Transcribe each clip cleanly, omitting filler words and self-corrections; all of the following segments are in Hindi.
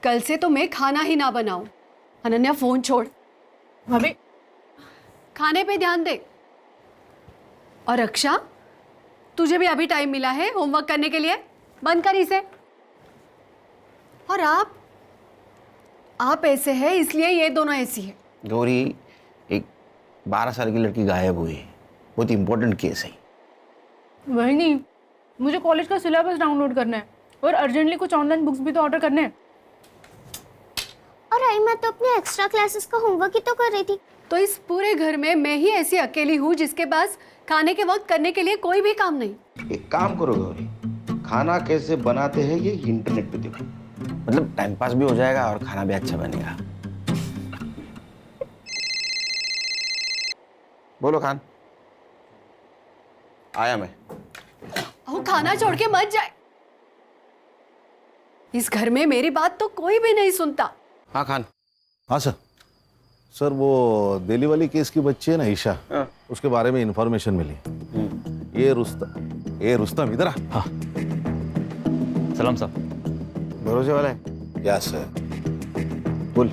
कल से तो मैं खाना ही ना बनाऊं। अनन्या फोन छोड़, भाभी खाने पे ध्यान दे। और रक्षा, तुझे भी अभी टाइम मिला है होमवर्क करने के लिए, बंद कर इसे। और आप ऐसे हैं इसलिए ये दोनों ऐसी है। गौरी, एक 12 साल की लड़की गायब हुई है, बहुत इंपॉर्टेंट केस है। वही नहीं, मुझे कॉलेज का सिलेबस डाउनलोड करना है और अर्जेंटली कुछ ऑनलाइन बुक्स भी तो ऑर्डर करने हैं। और आई मैं तो अपने एक्स्ट्रा क्लासेस का होमवर्क ही तो कर रही थी। तो इस पूरे घर में मैं ही ऐसी अकेली हूँ जिसके पास खाने के वक्त करने के लिए कोई भी काम नहीं। एक काम करो गौरी, खाना कैसे बनाते हैं ये इंटरनेट पे देखो, मतलब टाइम पास भी हो जाएगा और खाना भी अच्छा बनेगा। बोलो खान। आया मैं। वो खाना छोड़ के मत जाए। इस घर में मेरी बात तो कोई भी नहीं सुनता। हाँ खान। हाँ सर। सर वो दिल्ली वाली केस की बच्ची है ना ईशा, उसके बारे में इंफॉर्मेशन मिली। ये रुस्तम इधर आ। हाँ सलाम साहब। भरोसे वाला है? या सर। बोल।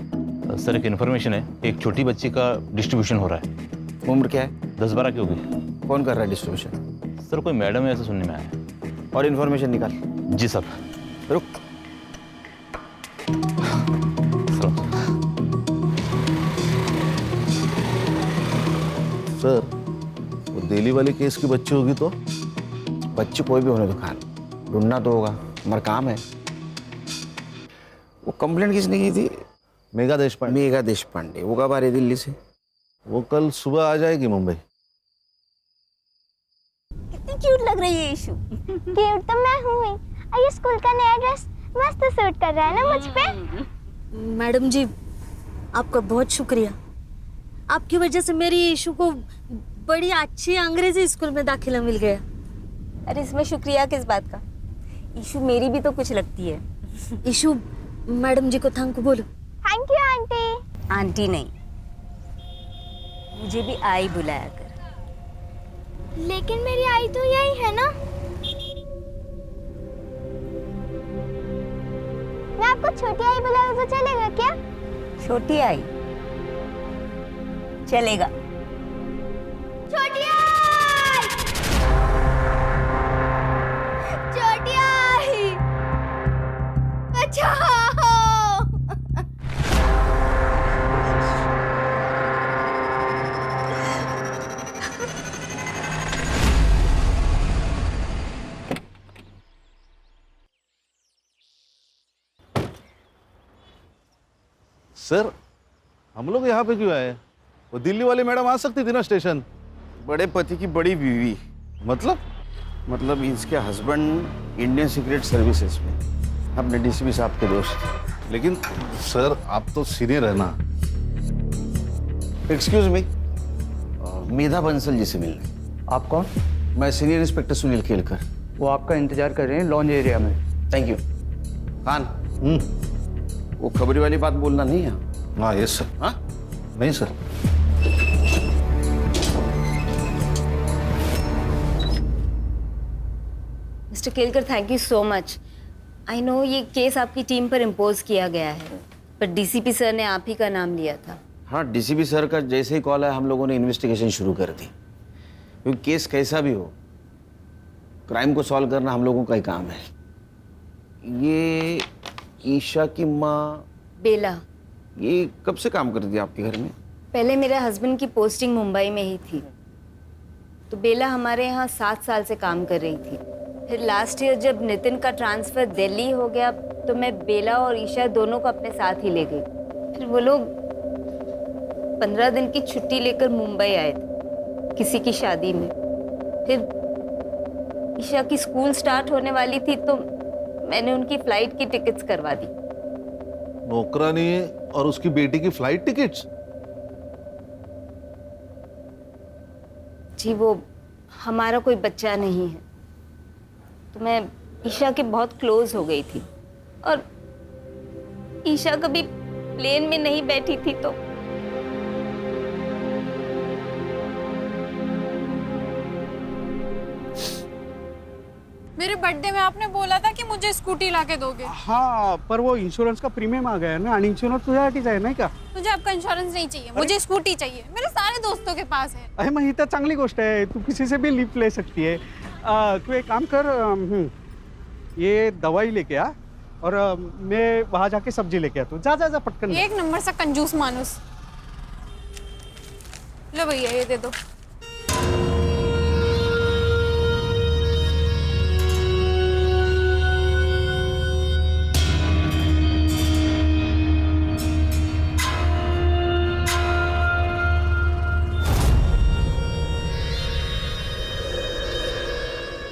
सर एक इन्फॉर्मेशन है, एक छोटी बच्ची का डिस्ट्रीब्यूशन हो रहा है। उम्र क्या है? 10-12 की होगी। कौन कर रहा है डिस्ट्रीब्यूशन? सर कोई मैडम है ऐसा सुनने में आया है। और इन्फॉर्मेशन निकाल। जी साहब। रुक। सलाम। सर वो दिल्ली वाली केस की बच्ची होगी तो? बच्ची कोई भी होने दो खान, ढूंढना तो होगा, हमारा काम है। वो कंप्लेंट किसने की थी? मेघा देशपांडे। मेघा देशपांडे। वो कब आ रही दिल्ली से? वो कल सुबह आ जाएगी मुंबई। कितनी क्यूट लग रही है ईशु। क्यूट तो मैं हूँ ही। और ये स्कूल का नया ड्रेस मस्त सूट कर रहा है ना मुझ पे। मैडम जी, आपका बहुत शुक्रिया। आपकी वजह से मेरी ईशु को बड़ी अच्छी अंग्रेजी स्कूल में दाखिला मिल गया। अरे इसमें शुक्रिया किस बात का? ईशु मेरी भी तो कुछ लगती है। ईशु, मैडम जी को थैंक यू बोलो। Thank you aunty. आंटी नहीं, मुझे भी आई बुलाया कर। लेकिन मेरी आई तो यही है ना। मैं आपको छोटी आई बुलाऊं तो चलेगा क्या? छोटी आई चलेगा। छोटी आई, छोटी आई, बचाओ। सर हम लोग यहाँ पे क्यों आए? वो दिल्ली वाली मैडम आ सकती थी ना स्टेशन। बड़े पति की बड़ी बीवी। मतलब इसके हस्बैंड इंडियन सीक्रेट सर्विसेज में अपने डीसीपी साहब के दोस्त। लेकिन सर आप तो सीनियर है ना। एक्सक्यूज मी, मेधा बंसल जी से मिलने। आप कौन? मैं सीनियर इंस्पेक्टर सुनील केलकर। वो आपका इंतजार कर रहे हैं लॉन्ज एरिया में। Thank you. खान, वो खबरी वाली बात बोलना नहीं है। हाँ यस सर। हाँ नहीं sir. Mister Kelkar, thank you so much. I know ये केस आपकी टीम पर इम्पोज किया गया है, पर डीसीपी सर ने आप ही का नाम लिया था। हाँ, डीसीपी सर का जैसे ही कॉल है हम लोगों ने इन्वेस्टिगेशन शुरू कर दी, क्योंकि केस कैसा भी हो, क्राइम को सॉल्व करना हम लोगों का ही काम है। ये ईशा की माँ बेला, ये कब से काम करती थी आपके घर में? पहले मेरे हस्बैंड की पोस्टिंग मुंबई में ही थी, तो बेला हमारे यहाँ 7 साल से काम कर रही थी। फिर लास्ट ईयर जब नितिन का ट्रांसफ़र दिल्ली हो गया तो मैं बेला और ईशा दोनों को अपने साथ ही ले गई। फिर वो लोग 15 दिन की छुट्टी लेकर मुंबई आए थे किसी की शादी में। फिर ईशा की स्कूल स्टार्ट होने वाली थी तो मैंने उनकी फ़्लाइट की टिकट्स करवा दी। नौकरानी और उसकी बेटी की फ्लाइट टिकट्स? जी, वो हमारा कोई बच्चा नहीं है, तो मैं ईशा के बहुत क्लोज हो गई थी, और ईशा कभी प्लेन में नहीं बैठी थी तो मेरे बर्थडे में आपने बोला था कि मुझे स्कूटी लाके दोगे। हाँ, पर वो इंश्योरेंस का प्रीमियम आ गया है ना, आणि इंश्योरेंस तुझ्यासाठीच आहे नाही का? मुझे आपका इंश्योरेंस नहीं चाहिए, मुझे स्कूटी चाहिए, मेरे सारे दोस्तों के पास है। अरे मग ही तर चांगली गोष्ट आहे, तू किसी से भी लिफ्ट ले सकती है। तू एक काम कर, ये दवाई लेके आ और मैं वहाँ जाके सब्जी लेके आता हूँ। जा जा जा पटकन। एक नंबर सा कंजूस मानुस। लो भैया ये दे दो।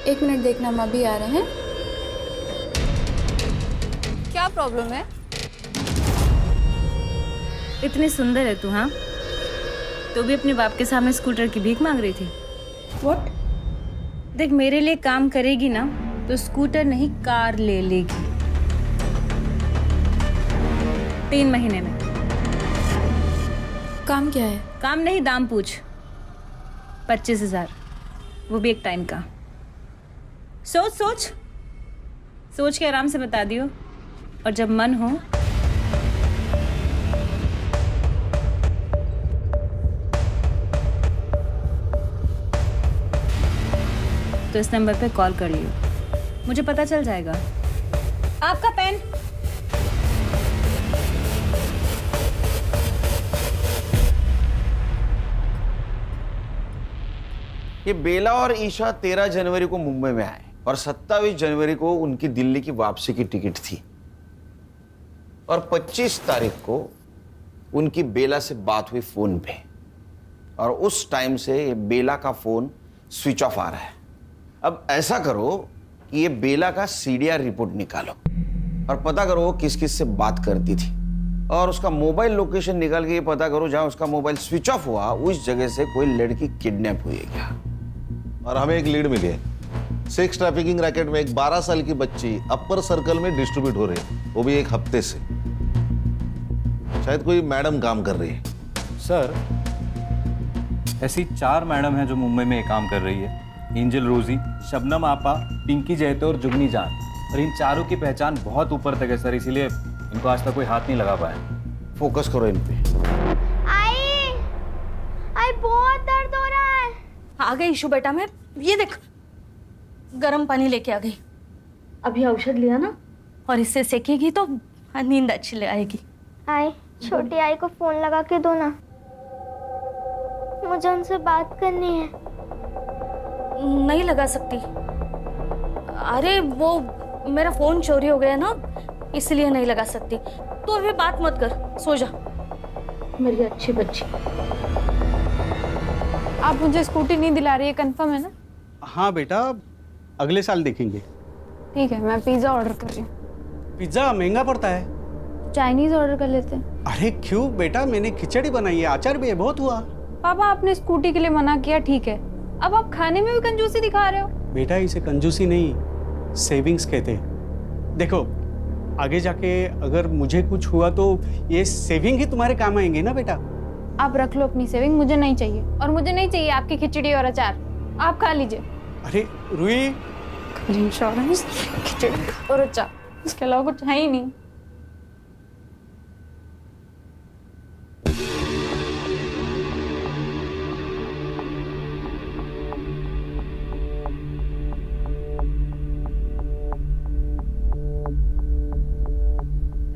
एक मिनट देखना, हम अभी आ रहे हैं। क्या प्रॉब्लम है? इतनी सुंदर है तू, हाँ? तो भी अपने बाप के सामने स्कूटर की भीख मांग रही थी। व्हाट? देख, मेरे लिए काम करेगी ना तो स्कूटर नहीं कार ले लेगी 3 महीने में। काम क्या है? काम नहीं, दाम पूछ। 25,000, वो भी एक टाइम का। सोच सोच सोच के आराम से बता दियो, और जब मन हो तो इस नंबर पे कॉल कर लियो, मुझे पता चल जाएगा। आपका पेन। ये बेला और ईशा 13 जनवरी को मुंबई में आए और 27 जनवरी को उनकी दिल्ली की वापसी की टिकट थी, और 25 तारीख को उनकी बेला से बात हुई फोन पे, और उस टाइम से ये बेला का फोन स्विच ऑफ आ रहा है। अब ऐसा करो कि ये बेला का सीडीआर रिपोर्ट निकालो और पता करो वो किस किस से बात करती थी, और उसका मोबाइल लोकेशन निकाल के ये पता करो जहां उसका मोबाइल स्विच ऑफ हुआ उस जगह से कोई लड़की किडनैप हुई है क्या। और हमें एक लीड मिली है, सेक्स ट्रैफिकिंग रैकेट में एक 12 साल की बच्ची अपर सर्कल में डिस्ट्रीब्यूट हो रही है, वो भी एक हफ्ते से। शायद कोई मैडम काम कर रही है। सर, ऐसी 4 मैडम हैं जो मुंबई में काम कर रही है। एंजल रोजी, शबनम आपा, पिंकी जैतो और जुगनी जान। और इन चारों की पहचान बहुत ऊपर तक है सर, इसीलिए इनको आज तक कोई हाथ नहीं लगा पाया। फोकस करो इन पे। आई बहुत दर्द हो रहा है। आ गई ईशु बेटा, मैं ये देख गर्म पानी लेके आ गई। अभी औषध लिया ना, और इससे सेकेगी तो नींद अच्छी आएगी। आई, छोटी आई को फोन लगा के दो ना, मुझे उनसे बात करनी है। नहीं लगा सकती। अरे वो मेरा फोन चोरी हो गया ना, इसलिए नहीं लगा सकती। तो अभी बात मत कर, सो जा मेरी अच्छी बच्ची। आप मुझे स्कूटी नहीं दिला रही है, कंफर्म है ना? हाँ बेटा, अगले साल देखेंगे। ठीक है, मैं पिज्ज़ा ऑर्डर कर रही हूँ। पिज्जा महंगा पड़ता है। चाइनीज ऑर्डर कर लेते हैं। अरे क्यों बेटा, मैंने खिचड़ी बनाई है, अचार भी है, बहुत हुआ। पापा, आपने स्कूटी के लिए मना किया, ठीक है, अब आप खाने में भी कंजूसी दिखा रहे हो। बेटा इसे कंजूसी नहीं, सेविंग्स कहते हैं। देखो, आगे जाके अगर मुझे कुछ हुआ तो ये सेविंग ही तुम्हारे काम आएंगे ना बेटा। आप रख लो अपनी सेविंग, मुझे नहीं चाहिए, और मुझे नहीं चाहिए आपकी खिचड़ी और अचार, आप खा लीजिए। अरे रुई, इंश्योरेंस, खिचड़ी और अचार, इसके अलावा कुछ है ही नहीं।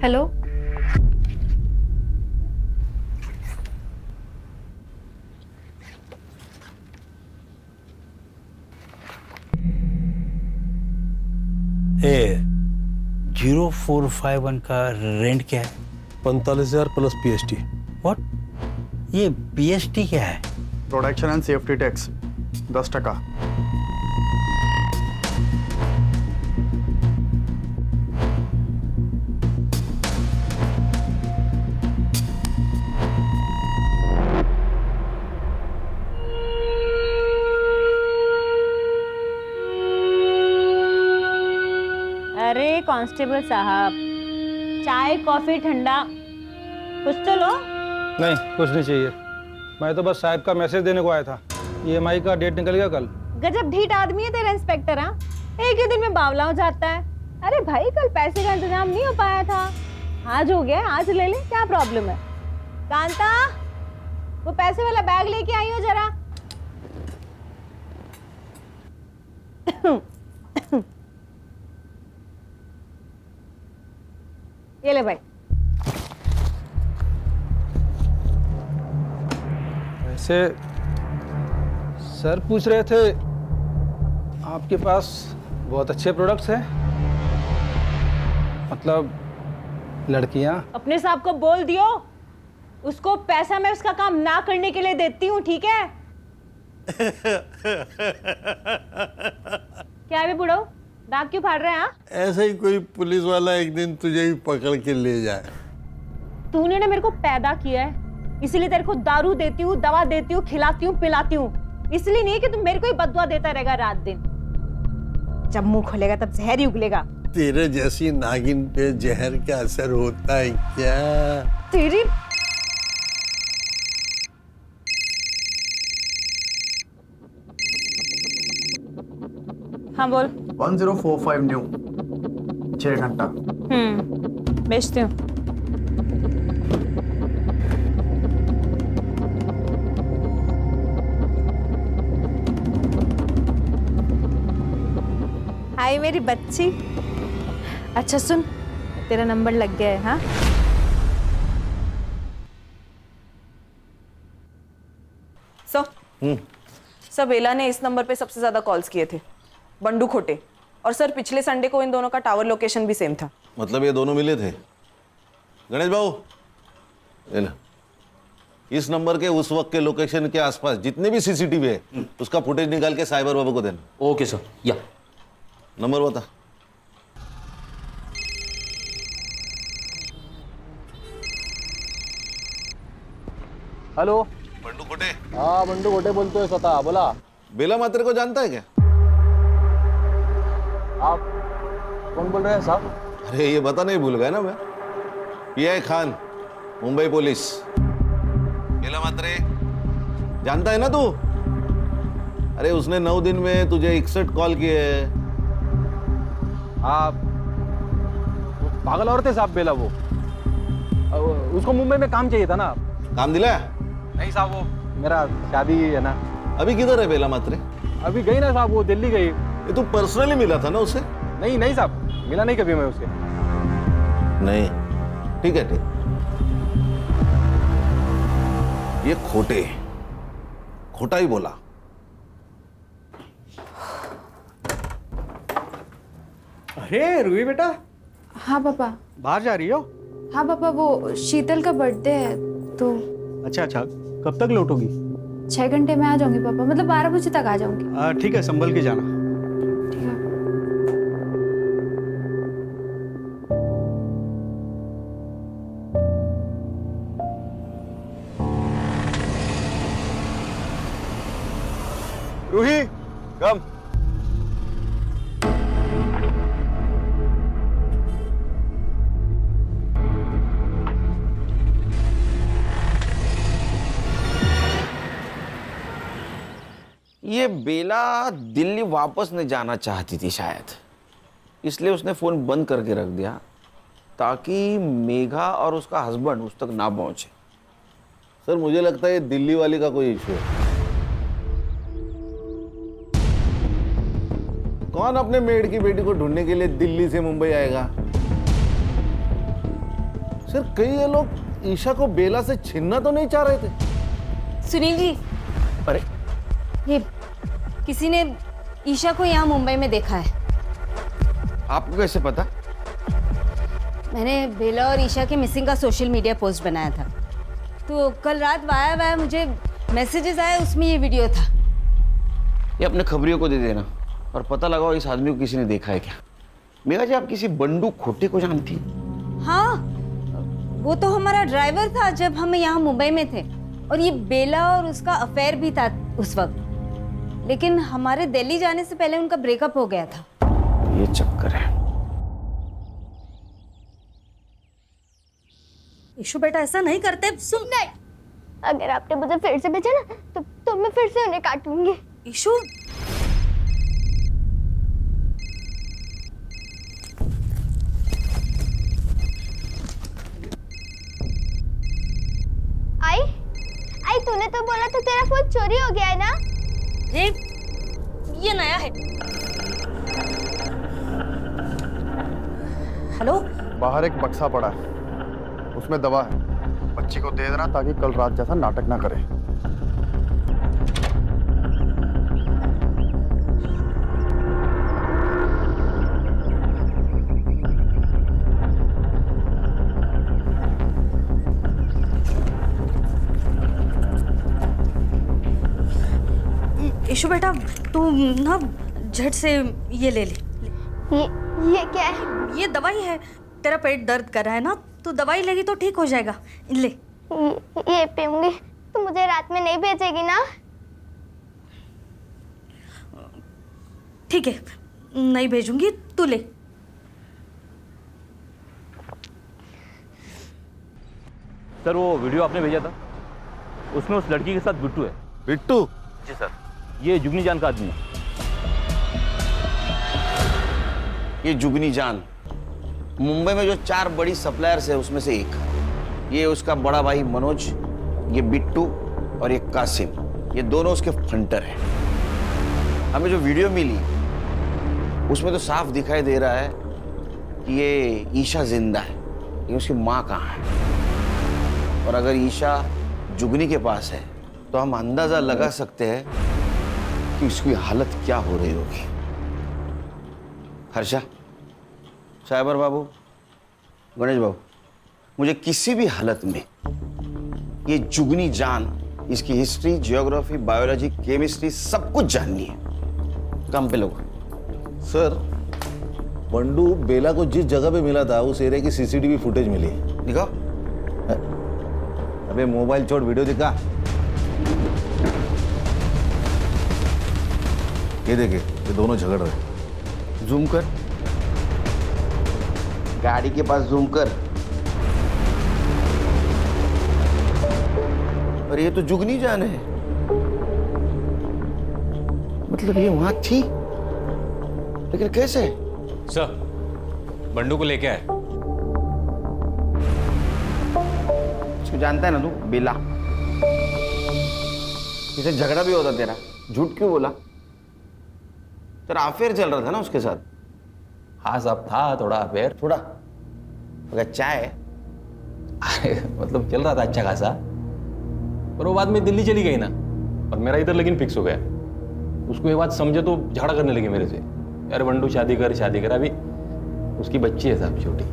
हेलो, ए 0451 का रेंट क्या है? 45,000 प्लस PST। व्हाट? ये PST क्या है? Production and safety tax 10%। अरे कांस्टेबल साहब, चाय कॉफी ठंडा कुछ तो लो। नहीं, कुछ नहीं चाहिए, मैं तो बस साहब का मैसेज देने को आया था। EMI का डेट निकल गया कल। गजब ढीठ आदमी है तेरा इंस्पेक्टर। हाँ, एक ही दिन में बावला हो जाता है। अरे भाई कल पैसे का इंतजाम नहीं हो पाया था, आज हो गया, आज ले ले, क्या प्रॉब्लम है। कांता, वो पैसे वाला बैग लेके आई हो जरा। ये ले भाई। वैसे सर पूछ रहे थे आपके पास बहुत अच्छे प्रोडक्ट्स हैं, मतलब लड़कियां। अपने साहब को बोल दियो, उसको पैसा मैं उसका काम ना करने के लिए देती हूँ, ठीक है। क्या है बे बुढ़ो, दांत क्यों फाड़ रहे हैं? ऐसे ही कोई पुलिस वाला एक दिन तुझे भी पकड़ के ले जाए। तूने ना मेरे को पैदा किया है, इसीलिए तेरे को दारू देती हूँ, दवा देती हूँ, खिलाती हूँ, पिलाती हूँ, इसलिए नहीं कि तू मेरे को ही बददुआ देता रहेगा रात दिन। जब मुंह खोलेगा तब जहर ही उगलेगा। तेरे जैसी नागिन पे जहर का असर होता है क्या? तेरी हाँ बोल। 1045 न्यू 6 घंटा। बेचती हूँ। हाय मेरी बच्ची। अच्छा सुन, तेरा नंबर लग गया है। हाँ सर बेला ने इस नंबर पे सबसे ज्यादा कॉल्स किए थे, बंडू खोटे, और सर पिछले संडे को इन दोनों का टावर लोकेशन भी सेम था। मतलब ये दोनों मिले थे? गणेश बाबू, ले लो। इस नंबर के उस वक्त के लोकेशन के आसपास जितने भी सीसीटीवी है उसका फुटेज निकाल के साइबर बाबू को देना। Okay sir. या नंबर बता। हेलो, बंडू खोटे। हाँ बंडू खोटे बोलतोय स्वतः, बोला। बेला मात्रे को जानता है क्या? आप कौन बोल रहे हैं साहब? अरे ये बता नहीं भूल गया ना मैं, पीआई खान, मुंबई पुलिस। बेला मात्रे जानता है ना तू? अरे उसने 9 दिन में तुझे 61 कॉल किए हैं। आप पागल औरत है साहब बेला, वो उसको मुंबई में काम चाहिए था ना। काम दिलाया? नहीं साहब, वो मेरा शादी है ना। अभी किधर है बेला मात्रे? अभी गई ना साहब, वो दिल्ली गई। ये तू पर्सनली मिला था ना उसे? नहीं नहीं साहब, मिला नहीं कभी मैं उससे। नहीं, ठीक है, ठीक। ये खोटा ही बोला। अरे रूही बेटा, हाँ पापा। बाहर जा रही हो? हाँ पापा, वो शीतल का बर्थडे है तो। अच्छा, कब तक लौटोगी? 6 घंटे में आ जाऊंगी पापा, मतलब 12 बजे तक आ जाऊंगी। ठीक है, संभल के जाना। ठीक है। रूही, कम। ये बेला दिल्ली वापस नहीं जाना चाहती थी शायद, इसलिए उसने फ़ोन बंद करके रख दिया ताकि मेघा और उसका हस्बैंड उस तक ना पहुंचे। सर मुझे लगता है ये दिल्ली वाली का कोई इशू है। कौन अपने मेड की बेटी को ढूंढने के लिए दिल्ली से मुंबई आएगा? सर कई ये लोग ईशा को बेला से छीनना तो नहीं चाह रहे थे? सुनील जी, अरे ये किसी ने ईशा को यहाँ मुंबई में देखा है। आपको कैसे पता? मैंने बेला और ईशा के मिसिंग का सोशल मीडिया पोस्ट बनाया था, तो कल रात वाया मुझे मैसेजेस आए, उसमें ये वीडियो था। ये अपने खबरियों को दे देना और पता लगाओ इस आदमी को किसी ने देखा है क्या। मेघा जी, आप किसी बंडू खोटे को जानती? हाँ, वो तो हमारा ड्राइवर था जब हम यहाँ मुंबई में थे, और ये बेला और उसका अफेयर भी था उस वक्त, लेकिन हमारे दिल्ली जाने से पहले उनका ब्रेकअप हो गया था। ये चक्कर है। ईशु बेटा ऐसा नहीं करते, सुन। नहीं, अगर आपने मुझे फिर से भेजा ना तो मैं फिर से उन्हें काटूंगी। ईशु, तूने तो बोला था तेरा फोन चोरी हो गया है ना? ये नया है। हेलो, बाहर एक बक्सा पड़ा है, उसमें दवा है, बच्ची को दे देना ताकि कल रात जैसा नाटक ना करे। ईशु बेटा, तू ना झट से ये ले ले। ये क्या है? ये दवाई है। तेरा पेट दर्द कर रहा है ना, तो दवाई लेगी तो ठीक हो जाएगा। ले। ये पीऊंगी। तू मुझे रात में नहीं भेजेगी ना? ठीक है, नहीं भेजूंगी, तू ले। सर वो वीडियो आपने भेजा था, उसमें उस लड़की के साथ बिट्टू है। बिट्टू? जी सर, ये जुगनी जान का आदमी है। ये जुगनी जान मुंबई में जो 4 बड़ी सप्लायर्स है उसमें से एक। ये उसका बड़ा भाई मनोज, ये बिट्टू और ये कासिम, ये दोनों उसके फंटर हैं। हमें जो वीडियो मिली उसमें तो साफ दिखाई दे रहा है कि ये ईशा जिंदा है, लेकिन उसकी माँ कहाँ है। और अगर ईशा जुगनी के पास है तो हम अंदाजा लगा सकते हैं कि उसकी हालत क्या हो रही होगी। हर्षा, साइबर बाबू, गणेश बाबू, मुझे किसी भी हालत में ये जुगनी जान, इसकी हिस्ट्री, जियोग्राफी, बायोलॉजी, केमिस्ट्री सब कुछ जाननी है। काम पे लोग। सर, बंडू बेला को जिस जगह पे मिला था उस एरिया की सीसीटीवी फुटेज मिली है। दिखाओ। अबे मोबाइल छोड़, वीडियो दिखा। ये देखे, ये दोनों झगड़ रहे। जूम कर, गाड़ी के पास जूम कर। और ये तो जुगनी जान है, मतलब ये वहां थी, लेकिन कैसे? सर, बंडू को लेके आए। इसको जानता है ना तू, बेला। इसे झगड़ा भी होता तेरा, झूठ क्यों बोला? तेरा अफेयर चल रहा था ना उसके साथ? हाँ साहब, था थोड़ा अफेयर। थोड़ा? अगर चाय मतलब चल रहा था अच्छा खासा, पर वो बाद में दिल्ली चली गई ना, और मेरा इधर लेकिन फिक्स हो गया। उसको ये बात समझे तो झगड़ा करने लगी मेरे से, यार बंडू शादी कर शादी कर। अभी उसकी बच्ची है साहब, छोटी।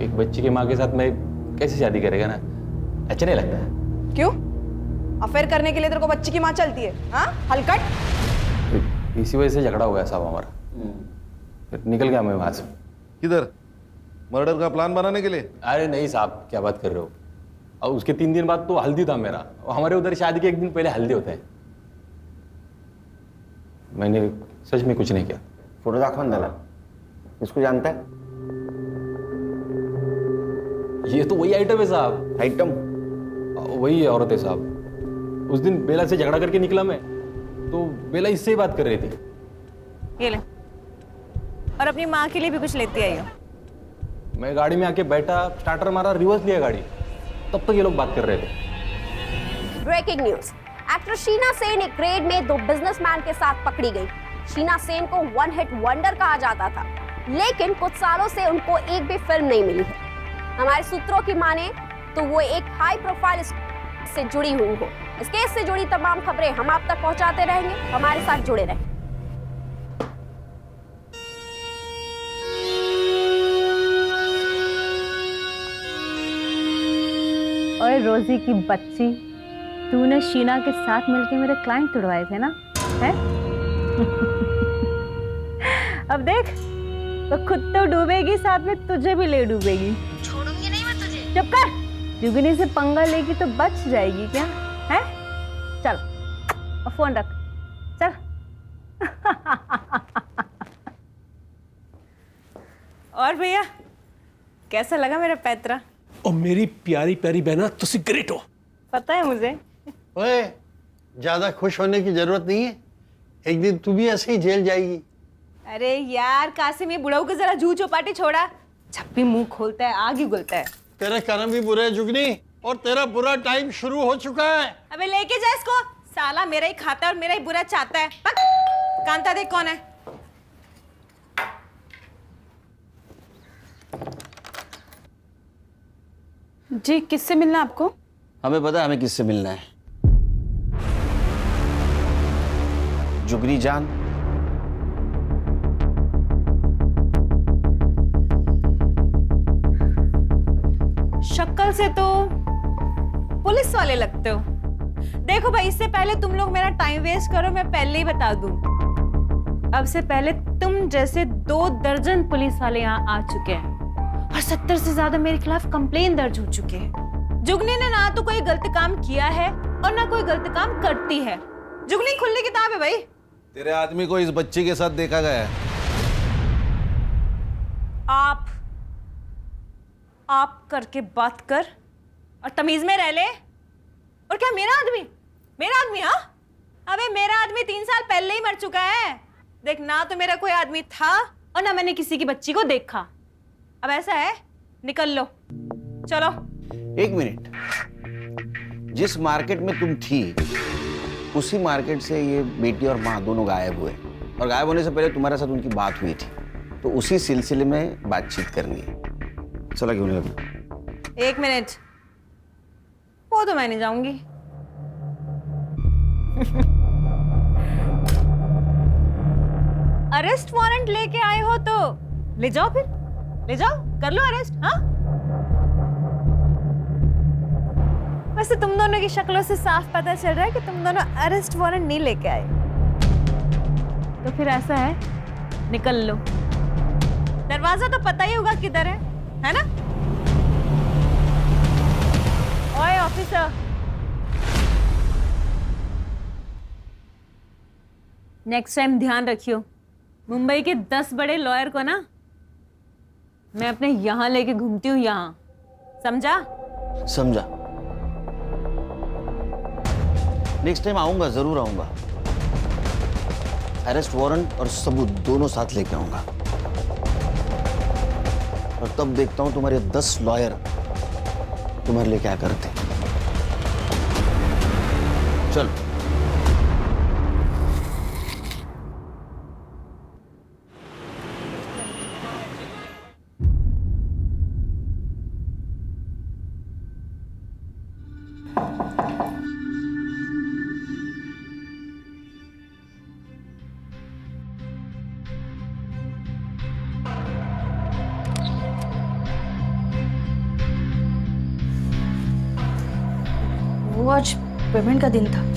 एक बच्ची की माँ के साथ मैं कैसे शादी करेगा ना, अच्छा नहीं लगता है। क्यों? अफेयर करने के लिए तेरे को बच्ची की माँ चलती है? हाँ, हलकट। इसी वजह से झगड़ा हो गया साहब हमारा, फिर निकल गया मैं वहां से। किधर? मर्डर का प्लान बनाने के लिए? अरे नहीं साहब, क्या बात कर रहे हो। और उसके 3 दिन बाद तो हल्दी था मेरा, और हमारे उधर शादी के 1 दिन पहले हल्दी होता है। मैंने सच में कुछ नहीं किया। फोटो दाखवा ना, इसको जानता है? ये तो वही आइटम है साहब। आइटम? वही है औरत है साहब। उस दिन बेला से झगड़ा करके निकला मैं, तो बेला इससे ही बात कर रही थी। ये ले, और अपनी माँ के लिए भी कुछ लेती आई हो। मैं गाड़ी में आके बैठा, स्टार्टर मारा, रिवर्स लिया गाड़ी, तब तक ये लोग बात कर रहे थे। Breaking news, actor Sheena Sen एक रेड में 2 बिजनेसमैन के साथ पकड़ी गई। शीना सेन को 1 हिट वंडर कहा जाता था, लेकिन कुछ सालों से उनको एक भी फिल्म नहीं मिली है। हमारे सूत्रों की माने तो वो एक हाई प्रोफाइल से जुड़ी हुई हो। इस केस से जुड़ी तमाम खबरें हम आप तक पहुंचाते रहेंगे, हमारे साथ जुड़े रहें। और रोजी की बच्ची, तूने शीना के साथ मिलके मेरे क्लाइंट तुड़वाए थे ना, है? अब देख, तो खुद तो डूबेगी, साथ में तुझे भी ले डूबेगी। छोड़ूंगी नहीं मैं तुझे। चुप कर, जुगनी से पंगा लेगी तो बच जाएगी क्या, है? चल, और फोन रख, चल। और भैया, कैसा लगा मेरा पैतरा? और मेरी प्यारी प्यारी बहना, तुसी ग्रेट हो। पता है मुझे। ओए, ज्यादा खुश होने की जरूरत नहीं है, एक दिन तू भी ऐसे ही जेल जाएगी। अरे यार कासिम, ये बुढ़ाऊ को जरा जू चौपाटी छोड़ा, जब भी मुंह खोलता है आग ही उगलता है। तेरे कर्म भी बुरे है जुगनी, और तेरा बुरा टाइम शुरू हो चुका है। अबे लेके जा इसको, साला मेरा ही खाता है और मेरा ही बुरा चाहता है। पक, कांता देख कौन है। जी, किससे मिलना है आपको? हमें पता है हमें किससे मिलना है। जुगनी जान। शक्ल से तो पुलिस वाले लगते हो। देखो भाई, इससे पहले तुम लोग मेरा टाइम वेस्ट करो, मैं पहले ही बता दूं, अब से पहले तुम जैसे 2 दर्जन पुलिस वाले यहाँ आ चुके हैं और 70 से ज्यादा मेरे खिलाफ कंप्लेन दर्ज हो चुके हैं। जुगनी ने ना तो कोई गलत काम किया है और ना कोई गलत काम करती है। जुगनी खुली किताब है भाई। तेरे आदमी को इस बच्ची के साथ देखा गया है। आप करके बात कर और तमीज में रह ले। और क्या मेरा आदमी हाँ? अबे मेरा आदमी 3 साल पहले ही मर चुका है। देख, ना तो मेरा कोई आदमी था और ना मैंने किसी की बच्ची को देखा। अब ऐसा है, निकल लो, चलो। 1 मिनट, जिस मार्केट में तुम थी उसी मार्केट से ये बेटी और माँ दोनों गायब हुए, और गायब होने से पहले तुम्हारे साथ उनकी बात हुई थी, तो उसी सिलसिले में बातचीत करनी है। चला क्यों नहीं लगा? 1 मिनट, वो तो मैं नहीं जाऊंगी। अरेस्ट वारंट लेके आए हो तो ले जाओ, फिर ले जाओ, कर लो अरेस्ट। हाँ, वैसे तुम दोनों की शक्लों से साफ पता चल रहा है कि तुम दोनों अरेस्ट वारंट नहीं लेके आए। तो फिर ऐसा है, निकल लो। दरवाजा तो पता ही होगा किधर है ना? ओए ऑफिसर, नेक्स्ट टाइम ध्यान रखियो, मुंबई के 10 बड़े लॉयर को ना मैं अपने यहां लेके घूमती हूँ, यहां, समझा? समझा। नेक्स्ट टाइम आऊंगा, जरूर आऊंगा। अरेस्ट वारंट और सबूत दोनों साथ लेके आऊंगा, और तब देखता हूं तुम्हारे 10 लॉयर तुम्हारे लिए क्या करते। चल। वो आज पेमेंट का दिन था।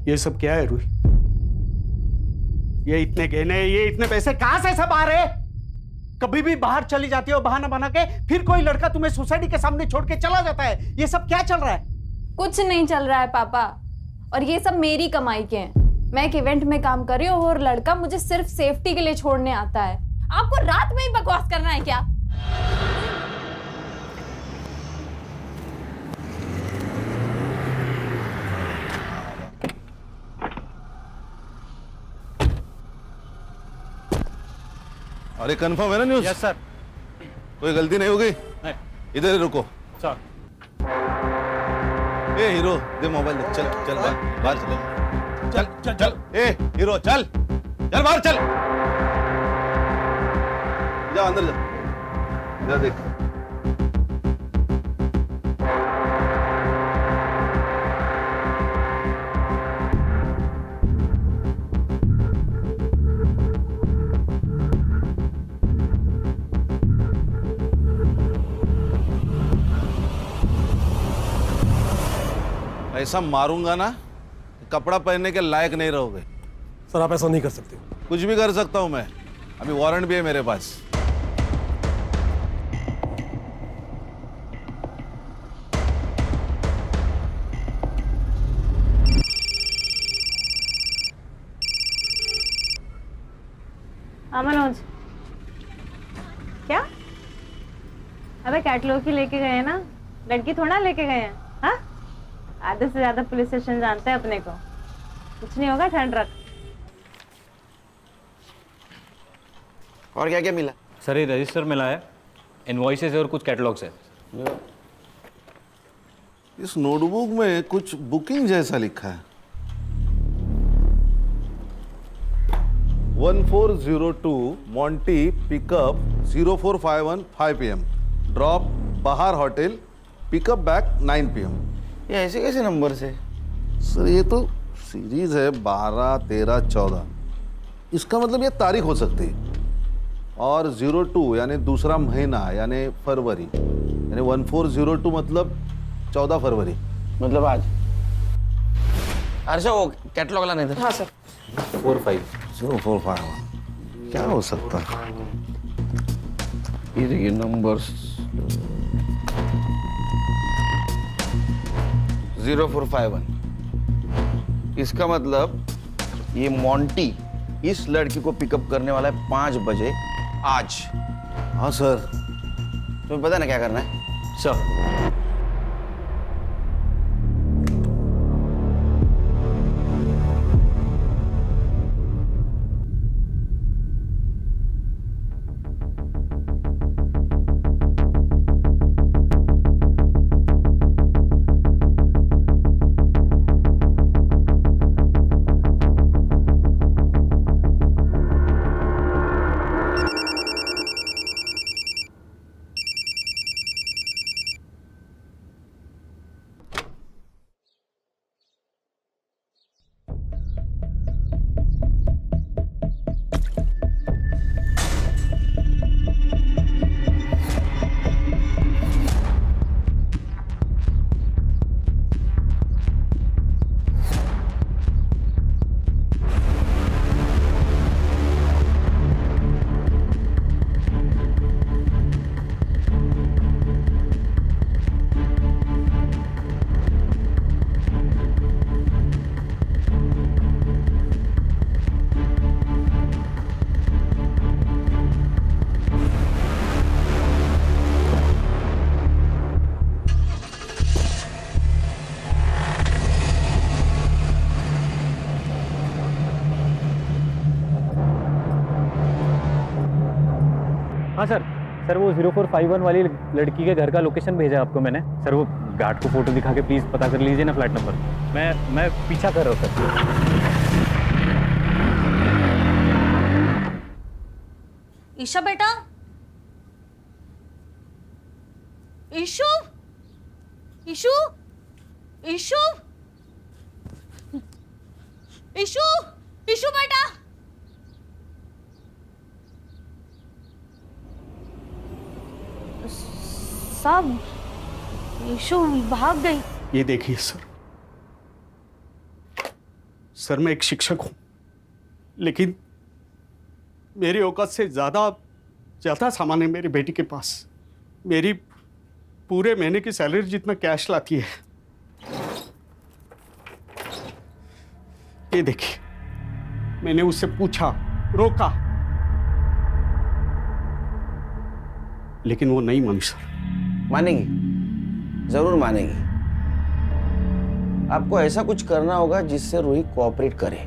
ये सब क्या है रूही? ये इतने गहने, ये इतने पैसे कहां से सब आ रहे? कभी भी बाहर चली जाती हो बहाना बना के, फिर कोई लड़का तुम्हें सोसाइटी के सामने छोड़ के चला जाता है। ये सब क्या चल रहा है? कुछ नहीं चल रहा है पापा, और ये सब मेरी कमाई के हैं। मैं एक इवेंट में काम कर रही हूँ और लड़का मुझे सिर्फ सेफ्टी के लिए छोड़ने आता है। आपको रात में ही बकवास करना है क्या? अरे कंफर्म है ना न्यूज़? Yes sir. कोई गलती नहीं होगी? नहीं। इधर ही रुको। सर। ए हीरो, दे मोबाइल दे। चल चल बाहर चल। चल चल चल। ए हीरो, चल चल बाहर चल। जा अंदर जा। जा देख। ऐसा मारूंगा ना, कपड़ा पहनने के लायक नहीं रहोगे। सर आप ऐसा नहीं कर सकते। कुछ भी कर सकता हूं मैं, अभी वारंट भी है मेरे पास। हाँ मनोज, क्या? अबे कैटलॉग ही लेके गए हैं ना, लड़की थोड़ा लेके गए हैं। हाँ, आधे से ज्यादा पुलिस स्टेशन जानते हैं अपने को। कुछ नहीं होगा, ठंड रख। और क्या क्या मिला? सर ये रजिस्टर मिला है, इनवॉइसेस और कुछ कैटलॉग्स है। इस नोटबुक में कुछ बुकिंग जैसा लिखा है। 1402 मॉन्टी पिकअप 0451 5 PM, ड्रॉप बहार होटल, पिकअप बैक 9 PM। ये ऐसे कैसे नंबर से? सर ये तो सीरीज है 12, 13, 14। इसका मतलब ये तारीख हो सकती है। और 02 यानी दूसरा महीना यानी फरवरी, यानी 1402 मतलब 14 फरवरी, मतलब आज। अच्छा वो कैटलॉग लाने थे। हाँ सर। 0451 क्या हो सकता है? ये देखिए नंबर्स 0451। इसका मतलब ये मॉन्टी इस लड़की को पिकअप करने वाला है 5 बजे आज। हाँ सर। तुम्हें पता है ना क्या करना है? सर हाँ सर वो 0451 वाली लड़की के घर का लोकेशन भेजा है आपको मैंने। सर वो गार्ड को फोटो दिखा के प्लीज पता कर लीजिए ना फ्लैट नंबर। मैं पीछा कर रहा हूँ सर। ईशा बेटा, ईशु, ईशु, ईशु, ईशु, ईशु बेटा। साहब, ईशु भाग गई। ये देखिए सर मैं एक शिक्षक हूं, लेकिन मेरी औकात से ज़्यादा सामान है मेरी बेटी के पास। मेरी पूरे महीने की सैलरी जितना कैश लाती है। ये देखिए, मैंने उससे पूछा, रोका, लेकिन वो नहीं मानी सर। मानेगी, जरूर मानेगी। आपको ऐसा कुछ करना होगा जिससे रूही कोऑपरेट करे।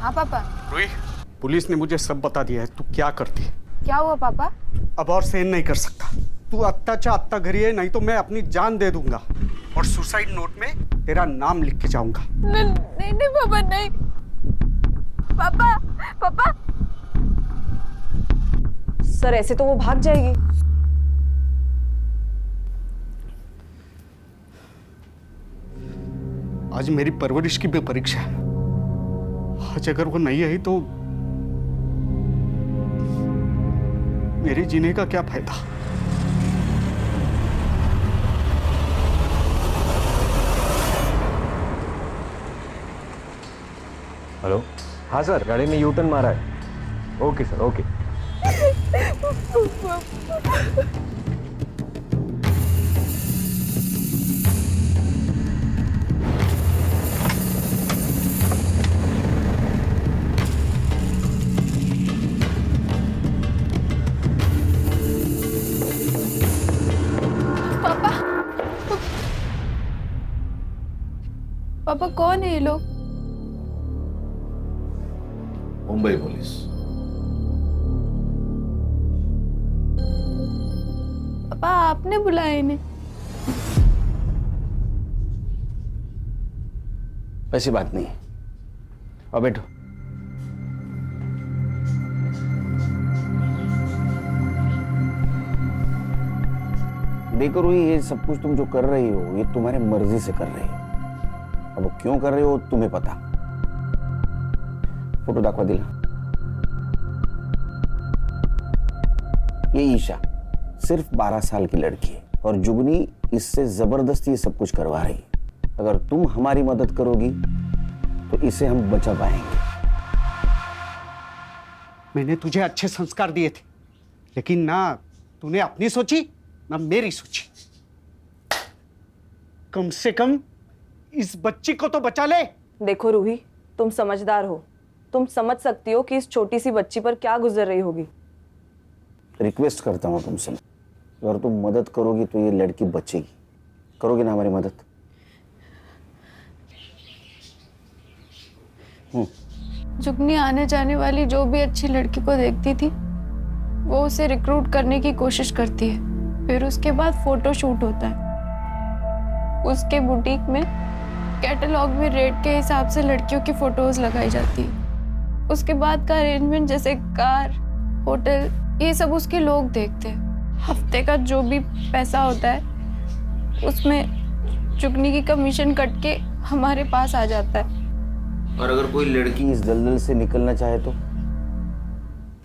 हाँ पापा। रूही, पुलिस ने मुझे सब बता दिया है। तू क्या करती है? क्या हुआ पापा? अब और सहन नहीं कर सकता। तू अत्ताचा अत्ता घरी है, नहीं तो मैं अपनी जान दे दूंगा और सुसाइड नोट में तेरा नाम लिख के जाऊंगा। नहीं नहीं पापा, नहीं पापा। पापा सर ऐसे तो वो भाग जाएगी। आज मेरी परवरिश की भी परीक्षा है। आज अगर वो नहीं आई तो मेरे जीने का क्या फायदा? हेलो, हाँ सर, गाड़ी ने यू टर्न मारा है। Okay sir, okay. पापा पापा कौन है ये लोग? मुंबई पुलिस। पापा आपने बुलाया इन्हें? ऐसी बात नहीं है। और बैठो। देखो रूही, ये सब कुछ तुम जो कर रही हो ये तुम्हारे मर्जी से कर रही हो। अब वो क्यों कर रहे हो तुम्हें पता। फोटो दाखवा दिला। ये ईशा सिर्फ 12 साल की लड़की है और जुगनी इससे जबरदस्ती ये सब कुछ करवा रही है। अगर तुम हमारी मदद करोगी तो इसे हम बचा पाएंगे। मैंने तुझे अच्छे संस्कार दिए थे, लेकिन ना तूने अपनी सोची ना मेरी सोची। कम से कम इस बच्ची को तो बचा ले। देखो रूही, तुम समझदार हो, तुम समझ सकती हो कि इस छोटी सी बच्ची पर क्या गुजर रही होगी। रिक्वेस्ट करता हूँ तुमसे, अगर तुम मदद करोगी तो ये लड़की बचेगी। करोगी ना हमारी मदद? जुगनी आने जाने वाली जो भी अच्छी लड़की को देखती थी वो उसे रिक्रूट करने की कोशिश करती है। फिर उसके बाद फोटो शूट होता है। उसके बुटीक में कैटलॉग में रेट के हिसाब से लड़कियों की फोटोज लगाई जाती है। उसके बाद का अरेंजमेंट जैसे कार, होटल, ये सब उसके लोग देखते हैं। हफ्ते का जो भी पैसा होता है उसमें जुगनी की कमीशन कट के हमारे पास आ जाता है। और अगर कोई लड़की इस दलदल से निकलना चाहे तो?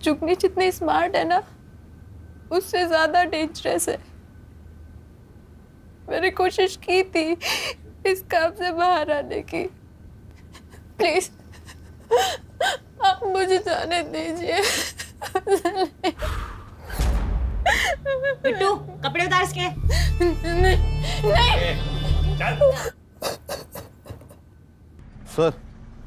जुगनी जितनी स्मार्ट है ना उससे ज्यादा डेंजरस है। मैंने कोशिश की थी इस काम से बाहर आने की। प्लीज आप मुझे जाने दीजिए। बिट्टू, कपड़े उतार इसके। नहीं, नहीं। सर,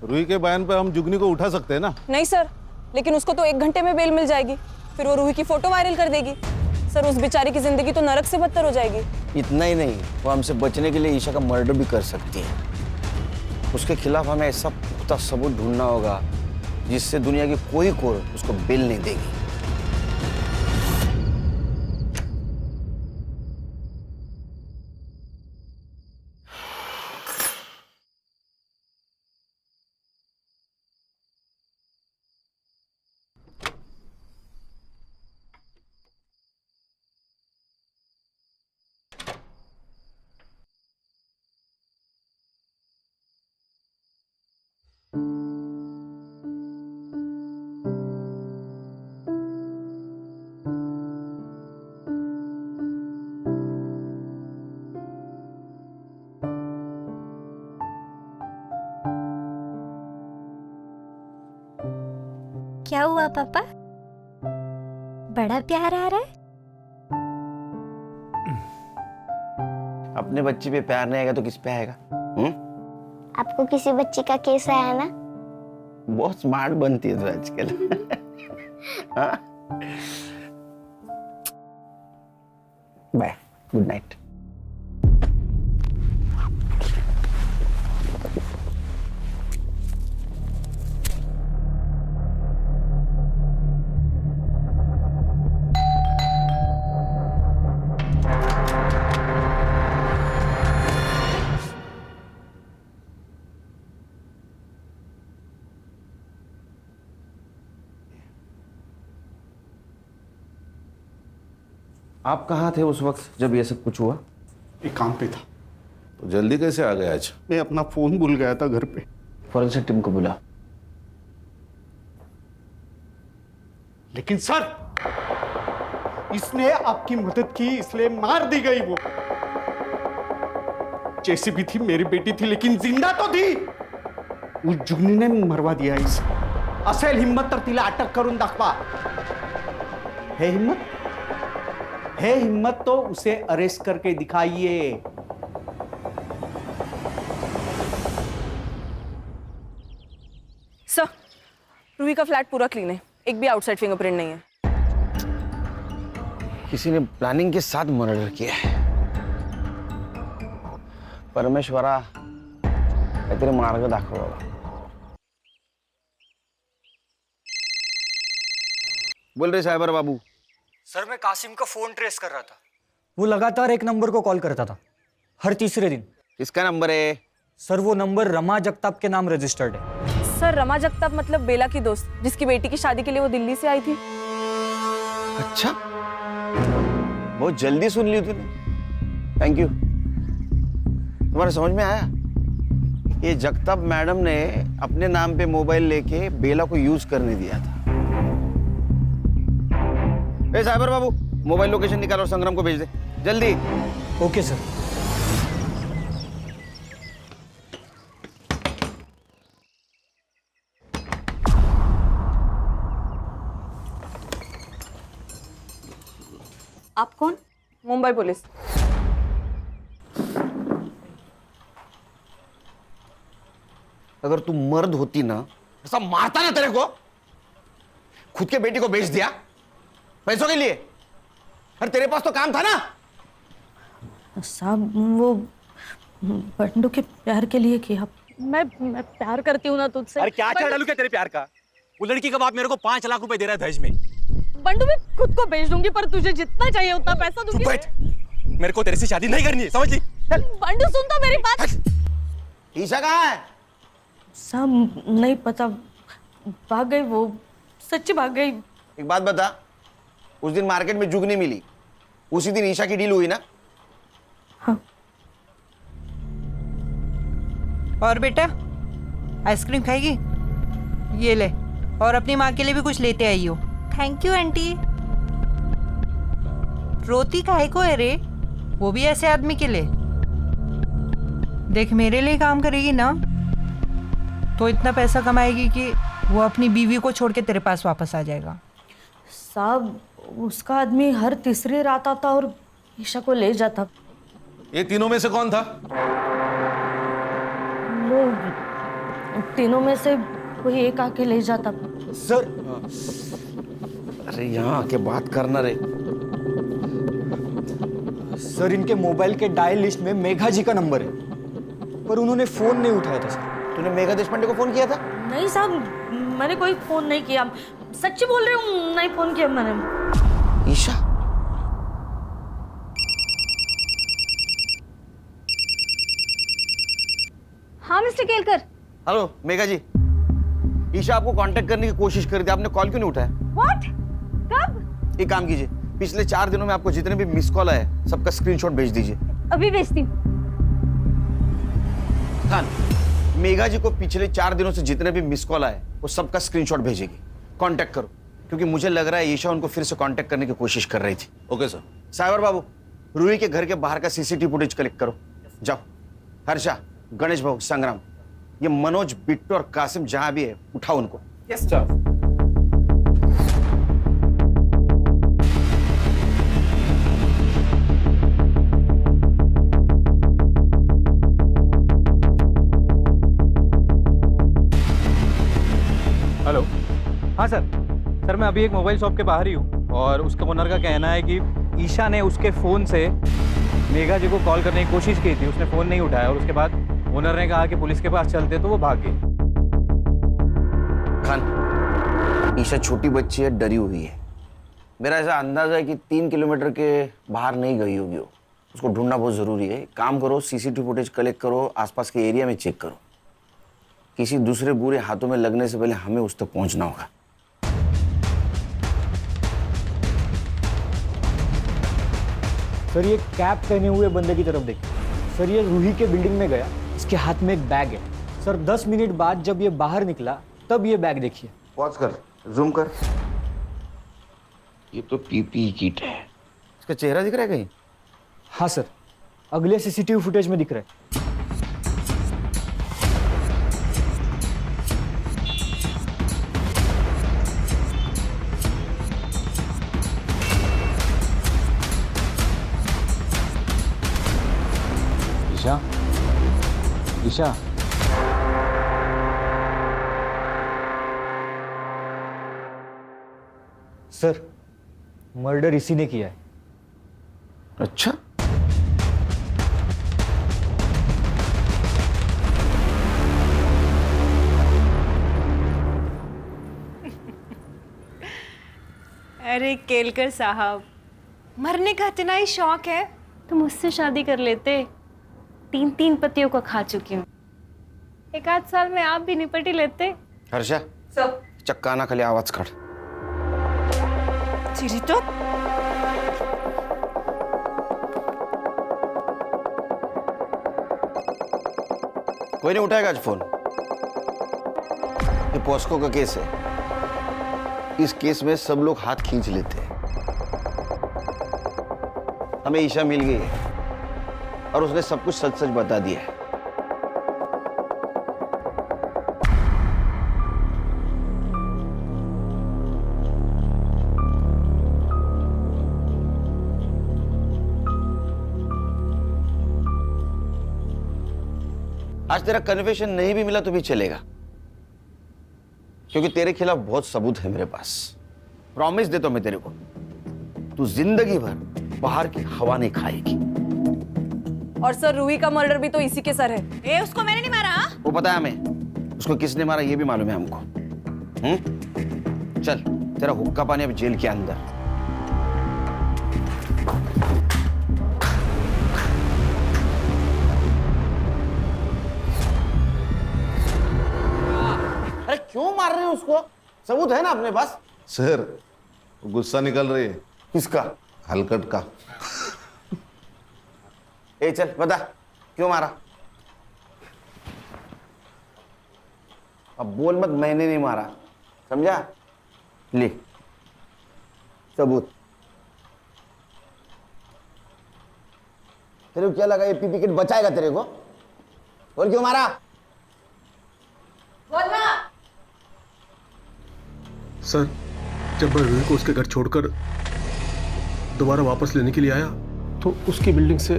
रूही के बयान पे हम जुगनी को उठा सकते हैं ना? नहीं सर, लेकिन उसको तो 1 घंटे में बेल मिल जाएगी। फिर वो रूही की फोटो वायरल कर देगी। सर, उस बेचारी की जिंदगी तो नरक से बदतर हो जाएगी। इतना ही नहीं, वो हमसे बचने के लिए ईशा का मर्डर भी कर सकती है। उसके खिलाफ हमें ऐसा पुख्ता सबूत ढूंढना होगा जिससे दुनिया की कोई कोर्ट उसको बेल नहीं देगी। क्या हुआ पापा? बड़ा प्यार आ रहा है? अपने बच्चे पे प्यार नहीं आएगा तो किस पे आएगा? आपको किसी बच्ची का केस आया ना? बहुत स्मार्ट बनती है तो आजकल। हाँ? Bye, good night. आप कहाँ थे उस वक्त जब ये सब कुछ हुआ? एक काम पे था। तो जल्दी कैसे आ गए आज? मैं अपना फोन भूल गया था घर पे। फॉरेंसिक टीम को बुला। लेकिन सर, इसने आपकी मदद की इसलिए मार दी गई। वो जैसी भी थी मेरी बेटी थी, लेकिन जिंदा तो थी। उस जुगनीने मरवा दिया इसे. असेल हिम्मत तर तिला अटक करून दाखवा. है हिम्मत? है हिम्मत तो उसे अरेस्ट करके दिखाइए. सर, रूही का फ्लैट पूरा क्लीन है, एक भी आउटसाइड फिंगरप्रिंट नहीं है. किसी ने प्लानिंग के साथ मर्डर किया है. परमेश्वरा काहीतरी मार्ग दाखव बाबा. बोल रहे साइबर बाबू. सर मैं कासिम का फोन ट्रेस कर रहा था. वो लगातार एक नंबर को कॉल करता था हर तीसरे दिन. किसका नंबर है? सर वो नंबर रमा जगताप के नाम रजिस्टर्ड है. सर रमा जगताप मतलब बेला की दोस्त, जिसकी बेटी की शादी के लिए वो दिल्ली से आई थी. अच्छा, बहुत जल्दी सुन ली तूने. Thank you. तुम्हारे समझ में आया? ये जगताप मैडम ने अपने नाम पे मोबाइल लेके बेला को यूज करने दिया था. ए साइबर बाबू, मोबाइल लोकेशन निकाल और संग्राम को भेज दे जल्दी. Okay sir. आप कौन? मुंबई पुलिस. अगर तू मर्द होती ना, ऐसा मारता ना तेरे को. खुद के बेटी को बेच दिया पैसों के लिए. अरे तेरे पास तो काम था ना. साहब वो बंडू के प्यार के लिए किया. मैं प्यार करती हूँ ना तुझसे. अरे क्या डालू क्या तेरे प्यार का? वो लड़की का बाप मेरे को 5 लाख रुपए दे रहा है दहेज में. बंडू मैं खुद को बेच दूंगी, पर तुझे जितना चाहिए उतना पैसा दूंगी. मेरे को तेरे से शादी नहीं करनी है, समझ ली? बंडू सुन तो मेरी बात. ईशा कहाँ है? साहब नहीं पता, भाग गई वो, सच्ची भाग गई. एक बात बता, उस दिन मार्केट में जुगनी मिली, उसी दिन ईशा की डील हुई ना? हाँ. और बेटा आइसक्रीम खाएगी? ये ले, और अपनी माँ के लिए भी कुछ लेते आई हो. Thank you aunty. रोती काहे को है रे? वो भी ऐसे आदमी के लिए. देख मेरे लिए काम करेगी ना तो इतना पैसा कमाएगी कि वो अपनी बीवी को छोड़ के तेरे पास वापस आ जाएगा. साहब उसका आदमी हर तीसरी रात आता और ईशा को ले जाता. ये तीनों में से कौन था? वो तीनों में से कोई एक आके ले जाता. सर. अरे यहाँ आके बात करना रे. सर इनके मोबाइल के डायल लिस्ट में मेघा जी का नंबर है, पर उन्होंने फोन नहीं उठाया था. सर तूने मेघा देशपांडे को फोन किया था? नहीं साहब, मैंने कोई फोन नहीं किया. सच्ची बोल रही हूँ, नहीं फोन किया मैंने. ईशा, हाँ मिस्टर केलकर. हेलो मेघा जी. ईशा आपको कांटेक्ट करने की कोशिश कर दी, आपने कॉल क्यों नहीं उठाया? व्हाट? कब? एक काम कीजिए, पिछले 4 दिनों में आपको जितने भी मिस कॉल आए सबका स्क्रीनशॉट भेज दीजिए. अभी भेजती हूँ. खान, मेघा जी को पिछले 4 दिनों से जितने भी मिस कॉल आए वो सबका स्क्रीनशॉट भेजेगी. कांटेक्ट करो, क्योंकि मुझे लग रहा है ईशा उनको फिर से कांटेक्ट करने की कोशिश कर रही थी. Okay sir. साइबर बाबू, रूही के घर के बाहर का सीसीटीवी फुटेज कलेक्ट करो. जाओ. हर्षा, गणेश भाऊ, संग्राम, ये मनोज, बिट्टू और कासिम जहां भी है उठाओ उनको. Yes sir. हेलो. हाँ सर. सर मैं अभी एक मोबाइल शॉप के बाहर ही हूँ और उसके ओनर का कहना है कि ईशा ने उसके फ़ोन से मेघा जी को कॉल करने की कोशिश की थी, उसने फ़ोन नहीं उठाया और उसके बाद ओनर ने कहा कि पुलिस के पास चलते तो वो भाग गई. खान, ईशा छोटी बच्ची है, डरी हुई है. मेरा ऐसा अंदाजा है कि 3 किलोमीटर के बाहर नहीं गई होगी वो. उसको ढूंढना बहुत ज़रूरी है. काम करो, सीसीटीवी फुटेज कलेक्ट करो, आसपास के एरिया में चेक करो. किसी दूसरे बुरे हाथों में लगने से पहले हमें उस तक पहुंचना होगा. सर ये कैप पहने हुए बंदे की तरफ देखिए. सर ये रूही के बिल्डिंग में गया, इसके हाथ में एक बैग है. सर 10 मिनट बाद जब ये बाहर निकला तब ये बैग देखिए. पॉज कर, जूम कर. ये तो पीपीई किट है. इसका चेहरा दिख रहा है कहीं? हाँ सर, अगले सीसीटीवी फुटेज में दिख रहा है. ईशा, ईशा, सर मर्डर इसी ने किया है। अच्छा, अरे केलकर साहब, मरने का इतना ही शौक है तो मुझसे शादी कर लेते। 3 पतियों को खा चुकी हूँ। 1 आध साल में आप भी निपट ही लेते। हर्षा, चक्का ना खाली आवाज काढ। चिरी तो कोई नहीं उठाएगा आज फोन। ये पॉस्को का केस है। इस केस में सब लोग हाथ खींच लेते हैं। हमें ईशा मिल गई है और उसने सब कुछ सच सच बता दिया है। आज तेरा कन्फेशन नहीं भी मिला तो भी चलेगा, क्योंकि तेरे खिलाफ बहुत सबूत है मेरे पास। प्रॉमिस देता हूं मैं तेरे को, तू जिंदगी भर बाहर की हवा नहीं खाएगी। और सर, रूही का मर्डर भी तो इसी के सर है। ए, उसको मैंने नहीं मारा। वो पता है हमें, उसको किसने मारा ये भी मालूम है हमको। चल, तेरा हुक्का पानी अब जेल के अंदर। अरे क्यों मार रहे हो उसको? सबूत है ना अपने पास। सर, गुस्सा निकल रही है। किसका? हलकट का। ए चल बता, क्यों मारा? अब बोल मत मैंने नहीं मारा, समझा? ले सबूत। तेरे को क्या लगा ये पीपी किट बचाएगा तेरे को? बोल क्यों मारा? बोलना। सर, जब मैं रूही को उसके घर छोड़कर दोबारा वापस लेने के लिए आया तो उसकी बिल्डिंग से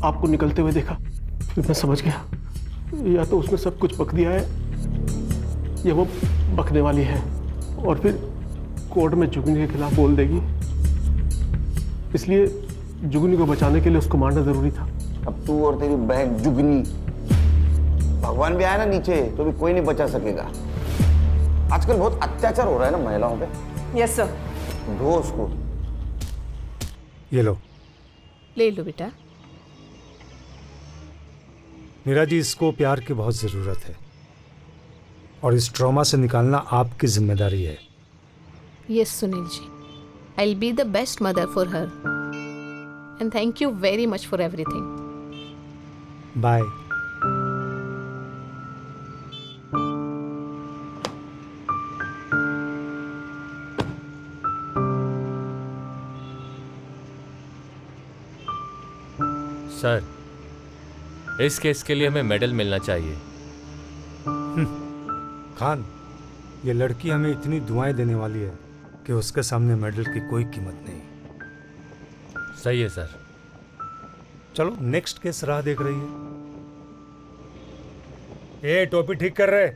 आपको निकलते हुए देखा। फिर मैं समझ गया या तो उसने सब कुछ बक दिया है या वो बकने वाली है और फिर कोर्ट में जुगनी के खिलाफ बोल देगी। इसलिए जुगनी को बचाने के लिए उसको मारना जरूरी था। अब तू और तेरी बहन जुगनी, भगवान भी आया ना नीचे तो भी कोई नहीं बचा सकेगा। आजकल बहुत अत्याचार हो रहा है ना महिलाओं पे। Yes sir. ढो उसको। ये लो। ले लो बेटा। मीरा जी, इसको प्यार की बहुत ज़रूरत है और इस ट्रॉमा से निकालना आपकी जिम्मेदारी है। Yes Sunil ji, I will be the best mother for her and thank you very much for everything. Bye. Sir, इस केस के लिए हमें मेडल मिलना चाहिए। खान, ये लड़की हमें इतनी दुआएं देने वाली है कि उसके सामने मेडल की कोई कीमत नहीं। सही है सर। चलो नेक्स्ट केस राह देख रही है। ए, टोपी ठीक कर रहे।